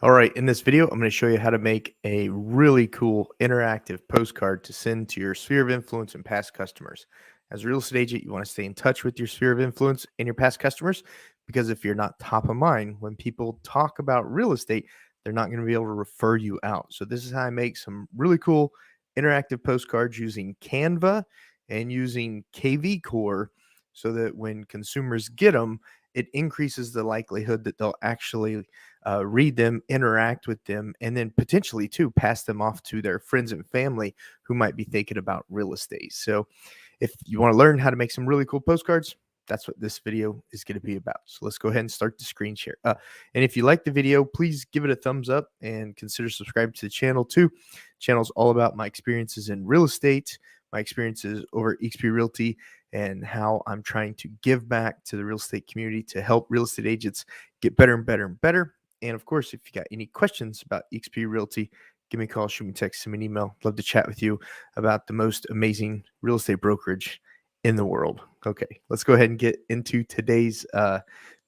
All right, in this video, I'm going to show you how to make a really cool interactive postcard to send to your sphere of influence and past customers. As a real estate agent, you want to stay in touch with your sphere of influence and your past customers because if you're not top of mind, when people talk about real estate, they're not going to be able to refer you out. So, this is how I make some really cool interactive postcards using Canva and using kvCORE so that when consumers get them, it increases the likelihood that they'll actually read them, interact with them, and then potentially too pass them off to their friends and family who might be thinking about real estate. So, if you want to learn how to make some really cool postcards, that's what this video is going to be about. So let's go ahead and start the screen share. And if you like the video, please give it a thumbs up and consider subscribing to the channel too. Channel's all about my experiences in real estate, my experiences over at eXp Realty, and how I'm trying to give back to the real estate community to help real estate agents get better and better and better. And of course, if you got any questions about eXp Realty, give me a call, shoot me a text, send me an email. Love to chat with you about the most amazing real estate brokerage in the world. Okay, let's go ahead and get into today's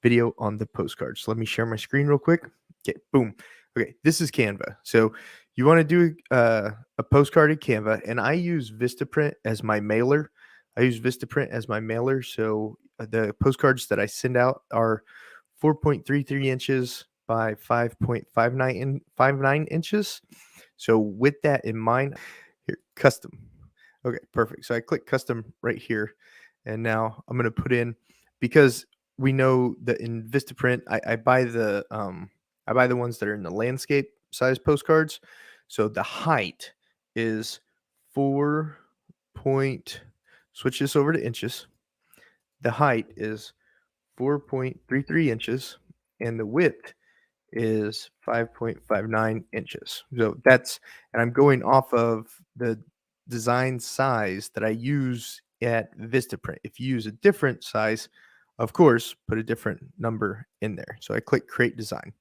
video on the postcards. So let me share my screen real quick. Okay, boom. Okay, this is Canva. So you want to do a postcard in Canva, and I use VistaPrint as my mailer. So the postcards that I send out are 4.33 inches by 5.59 inches. So with that in mind, here, custom. Okay, perfect. So I click custom right here. And now I'm going to put in, because we know that in VistaPrint, I buy the ones that are in the landscape size postcards. So the height is 4 point, switch this over to inches. The height is 4.33 inches and the width is 5.59 inches. So that's, and I'm going off of the design size that I use at VistaPrint. If you use a different size, of course, put a different number in there. So I click create design.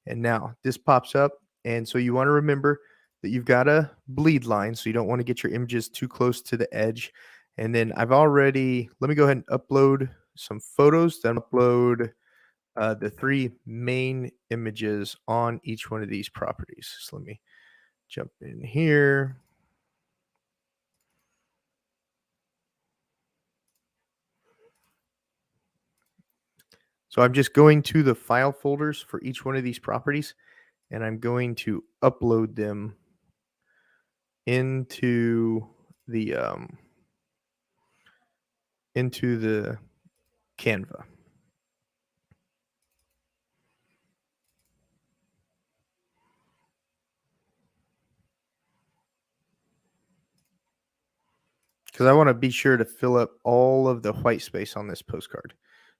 And now this pops up. And so you want to remember that you've got a bleed line. So you don't want to get your images too close to the edge. And then let me go ahead and upload some photos, then upload the 3 main images on each one of these properties. So let me jump in here. So I'm just going to the file folders for each one of these properties, and I'm going to upload them into the Canva. Because I want to be sure to fill up all of the white space on this postcard.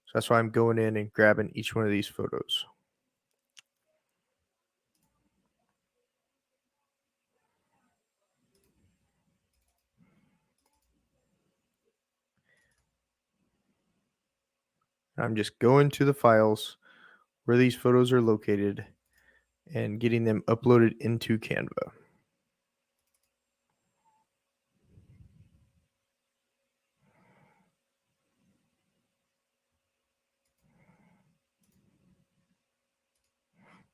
So that's why I'm going in and grabbing each one of these photos. I'm just going to the files where these photos are located and getting them uploaded into Canva.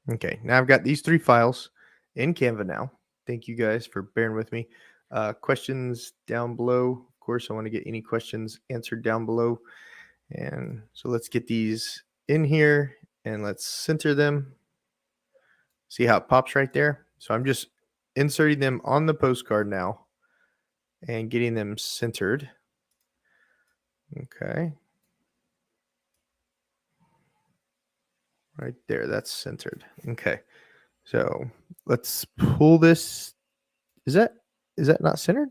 Okay, now I've got these 3 files in Canva now. Thank you guys for bearing with me. Questions down below. Of course, I want to get any questions answered down below. And so let's get these in here and let's center them. See how it pops right there? So I'm just inserting them on the postcard now and getting them centered. Okay. Right there, that's centered. Okay. So let's pull this. Is that not centered?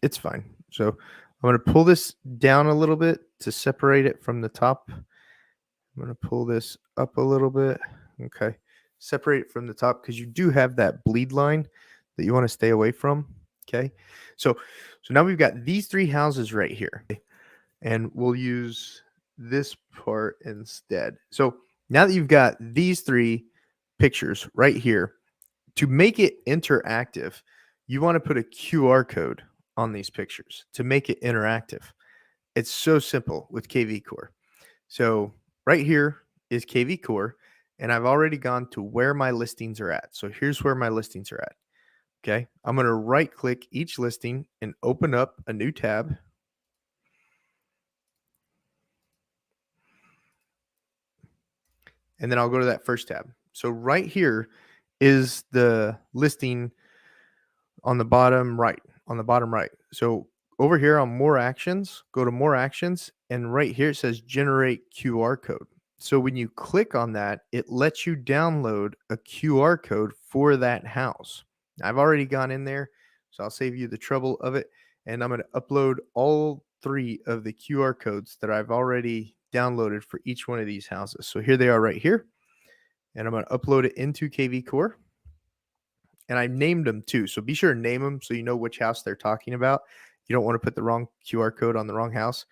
It's fine. So I'm going to pull this down a little bit to separate it from the top. I'm going to pull this up a little bit. Okay. Separate it from the top because you do have that bleed line that you want to stay away from. Okay. So now we've got these 3 houses right here. And we'll use this part instead. So now that you've got these 3 pictures right here, to make it interactive, you want to put a QR code on these pictures to make it interactive. It's so simple with kvCORE. So right here is kvCORE, and I've already gone to where my listings are at. So here's where my listings are at. Okay. I'm going to right click each listing and open up a new tab. And then I'll go to that first tab. So right here is the listing on the bottom right, So over here on more actions, go to more actions, and right here it says generate QR code. So when you click on that, it lets you download a QR code for that house. I've already gone in there, so I'll save you the trouble of it. And I'm going to upload all 3 of the QR codes that I've already downloaded for each one of these houses. So here they are right here. And I'm going to upload it into kvCORE. And I named them too. So be sure to name them so you know which house they're talking about. You don't want to put the wrong QR code on the wrong house.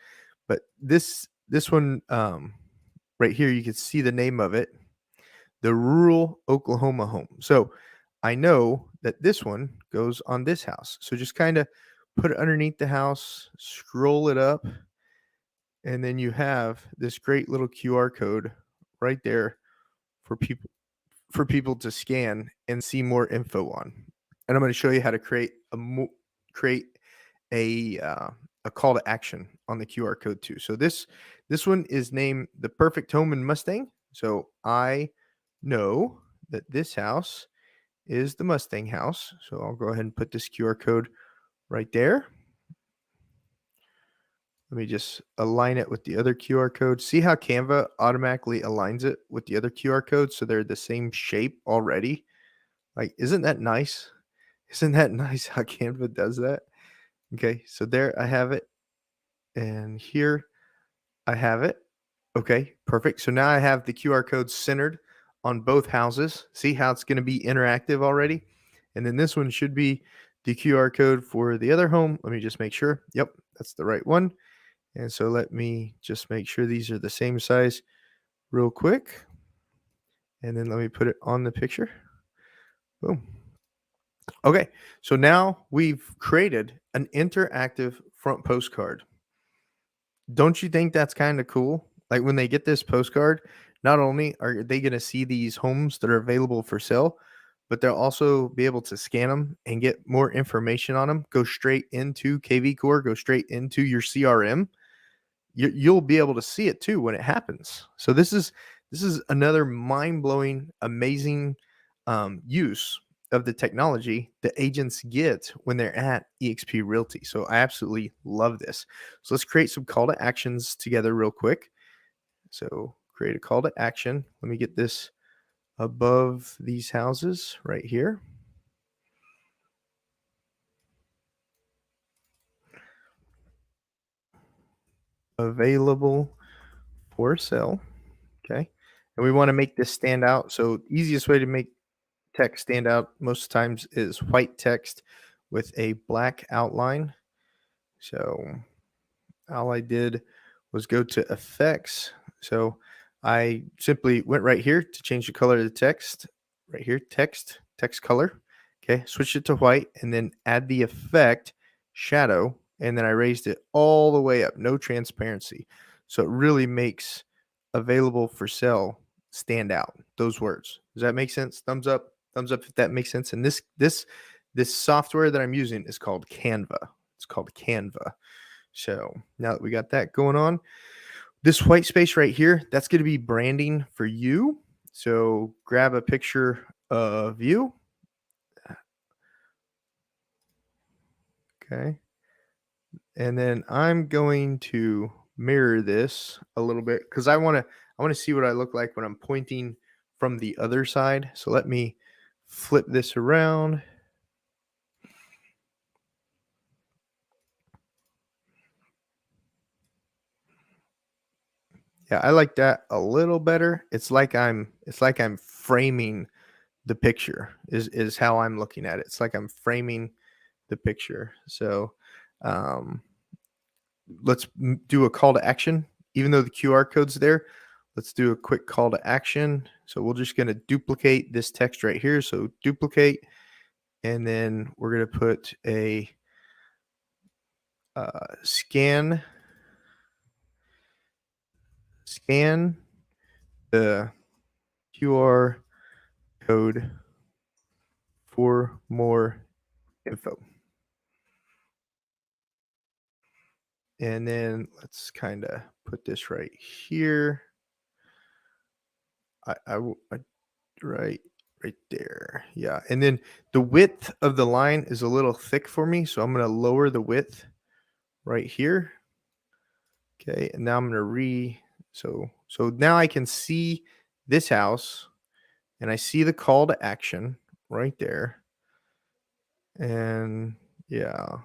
But this one right here, you can see the name of it, the rural Oklahoma home. So I know that this one goes on this house. So just kind of put it underneath the house, scroll it up, and then you have this great little QR code right there for people to scan and see more info on. And I'm going to show you how to create create a call to action on the QR code too. So this one is named the perfect home in Mustang. So I know that this house is the Mustang house. So I'll go ahead and put this QR code right there. Let me just align it with the other QR code. See how Canva automatically aligns it with the other QR codes so they're the same shape already? Like, isn't that nice? Isn't that nice how Canva does that? Okay, so there I have it. And here I have it. Okay, perfect. So now I have the QR code centered on both houses. See how it's going to be interactive already? And then this one should be the QR code for the other home. Let me just make sure. Yep, that's the right one. And so let me just make sure these are the same size real quick. And then let me put it on the picture. Boom. Okay, so now we've created an interactive front postcard. Don't you think that's kind of cool? Like when they get this postcard, not only are they going to see these homes that are available for sale, but they'll also be able to scan them and get more information on them, go straight into kvCORE, go straight into your CRM. You'll be able to see it too when it happens. So this is another mind-blowing, amazing use of the technology that agents get when they're at eXp Realty. So I absolutely love this. So let's create some call to actions together real quick. So create a call to action. Let me get this above these houses right here. Available for sale. Okay. And we want to make this stand out. So easiest way to make text stand out most times is white text with a black outline. So all I did was go to effects. So I simply went right here to change the color of the text. Right here, text color. Okay, switch it to white and then add the effect shadow. And then I raised it all the way up, no transparency. So it really makes available for sale stand out. Those words. Does that make sense? Thumbs up if that makes sense. And this software that I'm using is called Canva. It's called Canva. So now that we got that going on, this white space right here, that's going to be branding for you. So grab a picture of you. Okay. And then I'm going to mirror this a little bit because I want to see what I look like when I'm pointing from the other side. So let me flip this around. Yeah, I like that a little better. It's like I'm framing the picture is how I'm looking at it. It's like I'm framing the picture. So let's do a call to action. Even though the QR code's there, let's do a quick call to action. So we're just going to duplicate this text right here. So duplicate, and then we're going to put a scan scan the QR code for more info. And then let's kind of put this right here. I right there. Yeah. And then the width of the line is a little thick for me, so I'm going to lower the width right here. Okay. And now I'm going to so now I can see this house and I see the call to action right there. And yeah,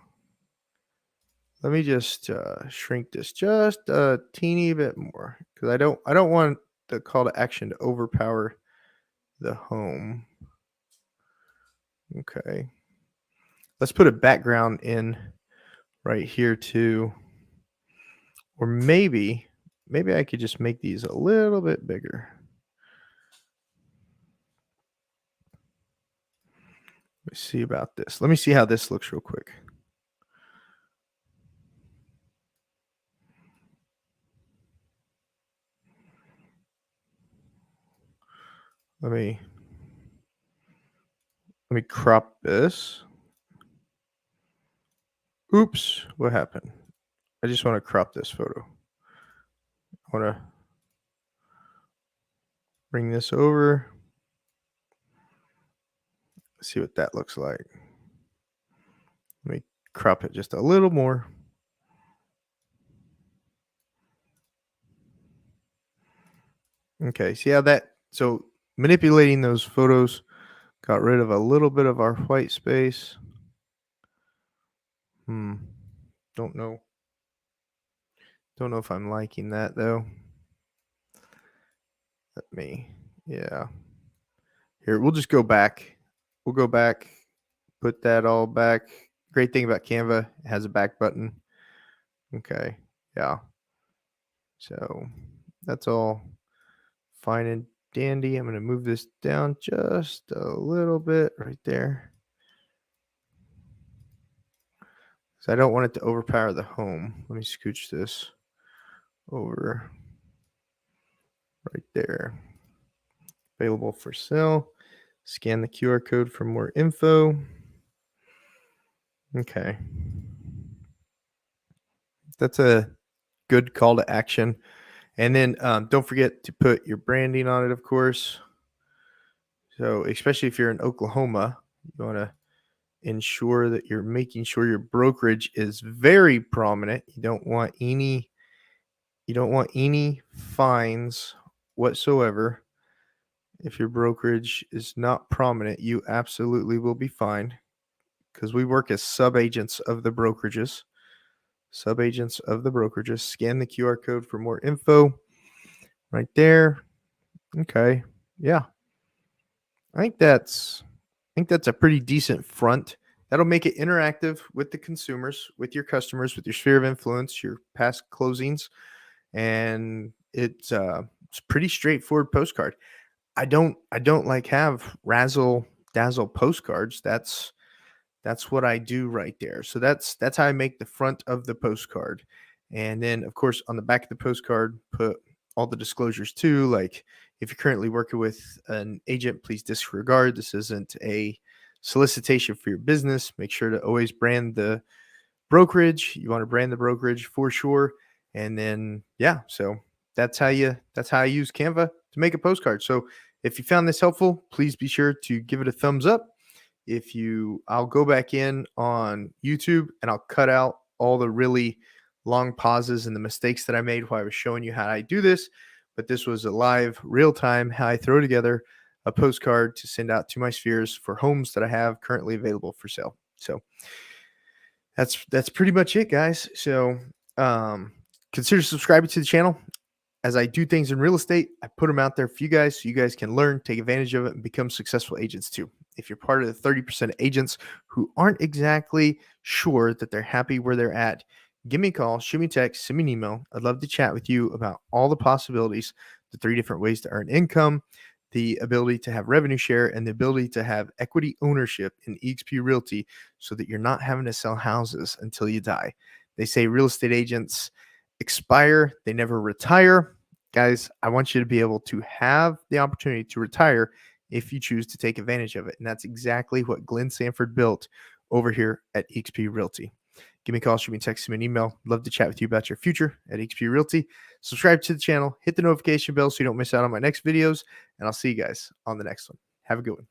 let me just shrink this just a teeny bit more because I don't want the call to action to overpower the home. Okay. Let's put a background in right here too. Or maybe I could just make these a little bit bigger. Let me see about this. Let me see how this looks real quick. Let me crop this. Oops, what happened? I just want to crop this photo. I want to bring this over. See what that looks like. Let me crop it just a little more. Okay, see how so manipulating those photos got rid of a little bit of our white space. Don't know. Don't know if I'm liking that though. Yeah. Here, we'll just go back. We'll go back, put that all back. Great thing about Canva, it has a back button. Okay. Yeah. So that's all fine and dandy. I'm going to move this down just a little bit right there. So I don't want it to overpower the home. Let me scooch this over right there. Available for sale. Scan the QR code for more info. Okay. That's a good call to action. And then don't forget to put your branding on it, of course. So, especially if you're in Oklahoma, you want to ensure that you're making sure your brokerage is very prominent. You don't want any fines whatsoever. If your brokerage is not prominent, you absolutely will be fined because we work as sub-agents of the brokerages. Sub-agents of the brokerages. Scan the QR code for more info right there. Okay. Yeah. I think that's a pretty decent front. That'll make it interactive with the consumers, with your customers, with your sphere of influence, your past closings, and it's pretty straightforward postcard. I don't like have razzle dazzle postcards. That's what I do right there. So that's how I make the front of the postcard. And then of course on the back of the postcard put all the disclosures too, like if you're currently working with an agent, please disregard. This isn't a solicitation for your business. Make sure to always brand the brokerage. You want to brand the brokerage for sure. And then yeah, so that's how I use Canva to make a postcard. So if you found this helpful, please be sure to give it a thumbs up. I'll go back in on YouTube and I'll cut out all the really long pauses and the mistakes that I made while I was showing you how I do this. But this was a live, real time, how I throw together a postcard to send out to my spheres for homes that I have currently available for sale. So that's pretty much it, guys. So consider subscribing to the channel. As I do things in real estate, I put them out there for you guys so you guys can learn, take advantage of it, and become successful agents too. If you're part of the 30% of agents who aren't exactly sure that they're happy where they're at, give me a call, shoot me a text, send me an email. I'd love to chat with you about all the possibilities, the 3 different ways to earn income, the ability to have revenue share, and the ability to have equity ownership in eXp Realty so that you're not having to sell houses until you die. They say real estate agents expire, they never retire. Guys, I want you to be able to have the opportunity to retire if you choose to take advantage of it. And that's exactly what Glenn Sanford built over here at eXp Realty. Give me a call, shoot me a text, me an email. Love to chat with you about your future at eXp Realty. Subscribe to the channel, hit the notification bell so you don't miss out on my next videos, and I'll see you guys on the next one. Have a good one.